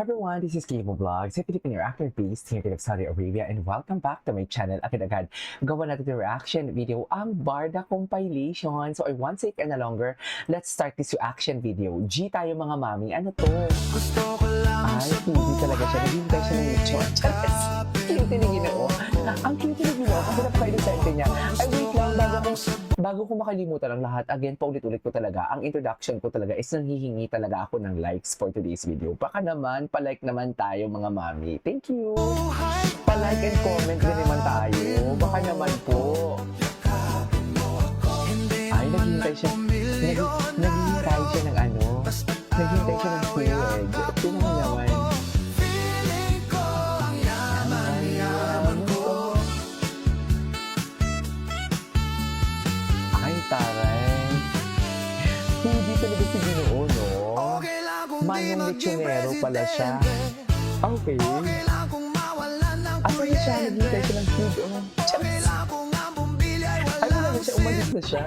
Hi everyone, this is Kibo Vlogs, a Filipino actor based here in Saudi Arabia, and welcome back to my channel. Agad-agad, gawa natin yung reaction video, ang Barda compilation. So I won't take any longer. Let's start this reaction video. G tayo mga mami, ano to? Ay, hindi talaga siya. Naghihintay siya ng lechon. Cute ni Ginoo. Ang cute ni Ginoo. Kasi napaka-innocente niya. Ay, wait lang. Bago ko makalimutan ang lahat, again, paulit-ulit ko talaga, ang introduction ko talaga is nanghihingi talaga ako ng likes for today's video. Baka naman, palike naman tayo mga mami. Thank you! Palike and comment din naman tayo. Baka naman po. Ay, naghihintay siya. Naghihintay siya ng ano? Naghihintay siya ng food. Tingnan mo naman. Taray. Hindi talaga si Ginoo, no? Manong lechonero pala siya. Okay. Asa na siya? Naghintay siya ng food, oh. Charis. Ay, wala na siya. Umalis na siya.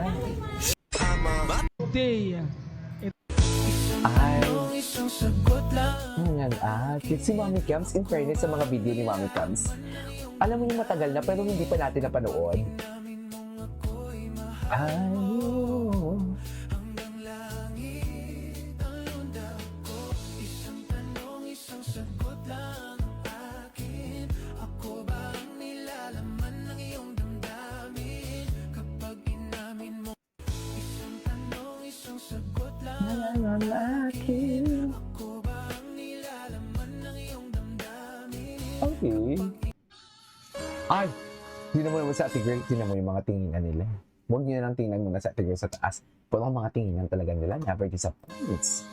Ay. Si Mami Cams, in fairness sa mga video ni Mami Cams, alam mo yung matagal na pero hindi pa natin napanood. Ayaw. Okay. Ay, hindi naman sa Ate Girl, hindi naman yung mga tinginan nila. Huwag nyo na lang tingnan muna sa tingin sa taas. Pero ang mga tinginan talaga nila, never disappoints.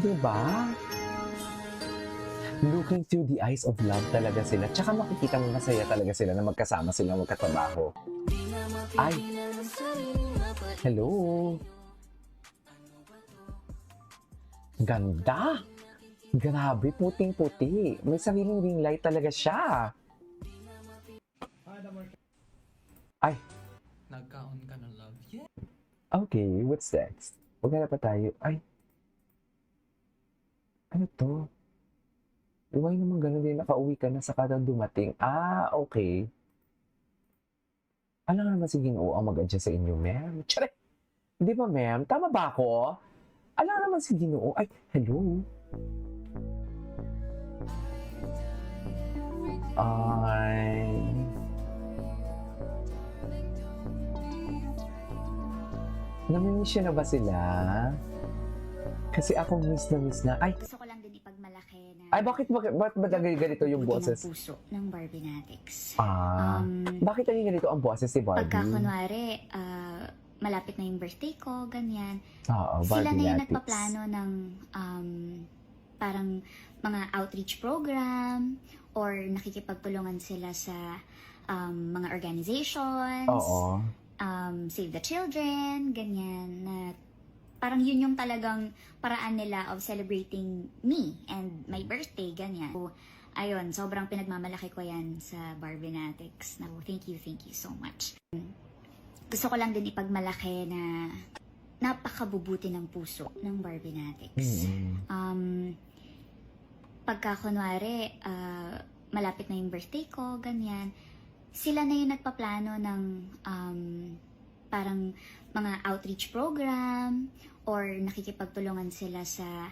Diba? Looking through the eyes of love talaga sila. Tsaka makikita mo masaya talaga sila na magkasama sila magkatrabaho. Ay! Hello! Ganda! Grabe, puting-puti. May sariling ring light talaga siya. Ay! Nagkaon ka ng love, yeah. Okay, what's next? Huwag na pa tayo. Ay! Ano to? Why naman ganun din? Nakauwi ka na sa kadang dumating. Ah, okay. Alam naman si Ginoo ang mag-adjust sa inyo, ma'am. Tsare! Hindi ba, ma'am? Tama ba ako? Alam naman si Ginoo. Ay, hello? Ay... Namimiss na ba sila? Kasi ako miss na. Ay! Gusto ko lang din ipagmalaki na... Ay, bakit naging ganito yung boses? Ng puso ng Barbinatics. Bakit naging ganito ang boses ni Barbie? Pagka kunwari, malapit na yung birthday ko, ganyan. Oo, Sila na yung Barbinatics. nagpaplano ng parang mga outreach program or nakikipagtulungan sila sa mga organizations. Oo. Save the Children, ganyan, na parang yun yung talagang paraan nila of celebrating me and my birthday, ganyan. So, ayun, sobrang pinagmamalaki ko yan sa Barbinatics. Na, thank you so much. Gusto ko lang din ipagmalaki na napakabubuti ng puso ng Barbinatics. Pagka kunwari, malapit na yung birthday ko, ganyan, sila na yung nagpaplano ng parang mga outreach program or nakikipagtulungan sila sa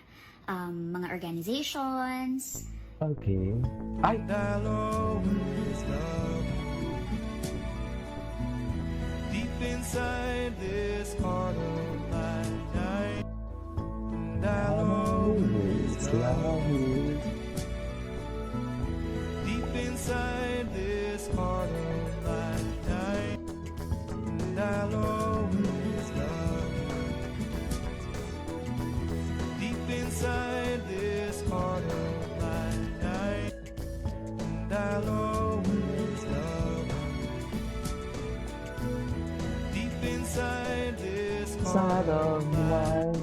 mga organizations. Okay. Ay! Deep inside this heart of mine, and I'll always love you. Deep inside this heart of mine, and I'll always love you. Deep inside this heart of mine, and I'll always love you. Deep inside this heart of mine.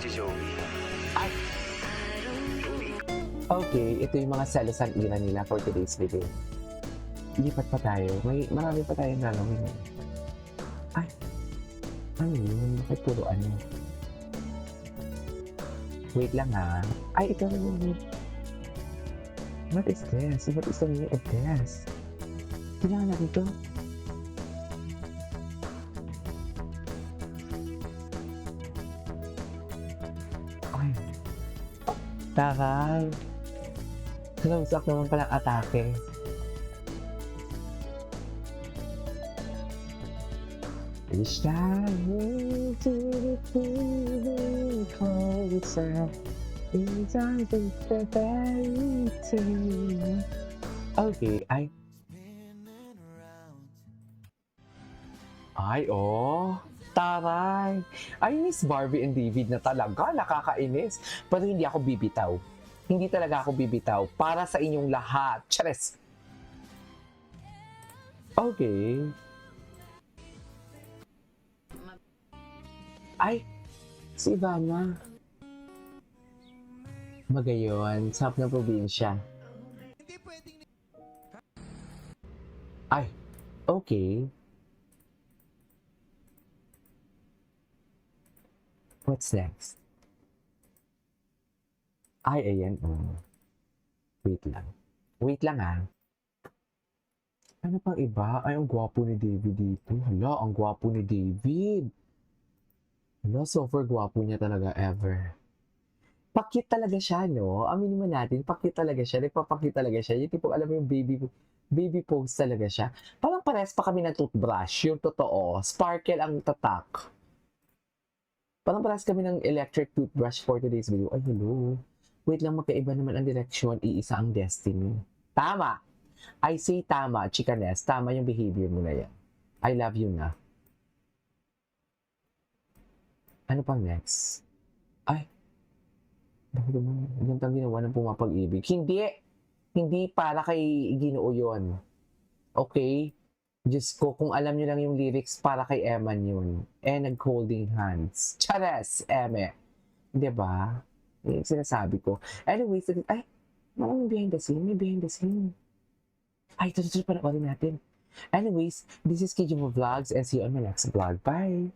Ay! Okay, ito yung mga selosan era nila for today's video. Lipat pa tayo. Marami pa tayong gagawin. Ay! Ano yun? Bakit puro ano? Wait lang ha. Ay, ito. What is this? What is the meaning of this? Kailangan natin ito. Ay. Taray. Close-up naman palang atake. Shining to the feeling closer inside the fairy tale. Okay, taray. Ay, Miss Barbie and David na talaga, nakakainis. Pero hindi ako bibitaw. Hindi talaga ako bibitaw para sa inyong lahat. Chares! Okay. Ay, si Ivana. Magayon, sa ng probinsya. Ay, okay. What's next? Ay, ayan. Wait lang. Wait lang ah. Ano pang iba? Ay, ang gwapo ni David dito. Hala, ang gwapo ni David. Hala, super gwapo niya talaga ever. Pakit talaga siya, no? Aminin mo natin, pakit talaga siya. Nagpapakit talaga siya. Yung tipong, alam mo yung baby pose talaga siya. Parang pares pa kami ng toothbrush. Yung totoo. Sparkle ang tatak. Parang pares kami ng electric toothbrush for today's video. Ay, hello. Wait lang, magkaiba naman ang direksyon. Iisa ang destiny. Tama! I say tama, chikanes. Tama yung behavior mo na yan. I love you na. Ano pang next? Ay! Bakit naman? Gantang ginawa ng pumapag-ibig. Hindi! Hindi para kay Ginoo yun. Okay? Diyos ko, kung alam nyo lang yung lyrics, para kay Eman yun. Nag-holding hands. Chares, Eme. Diba? Yung sinasabi ko. Anyways, ay, maraming behind the scene. May behind the scene. Ay, ito panoorin natin. Anyways, this is Kijimo Vlogs and see you on my next vlog. Bye!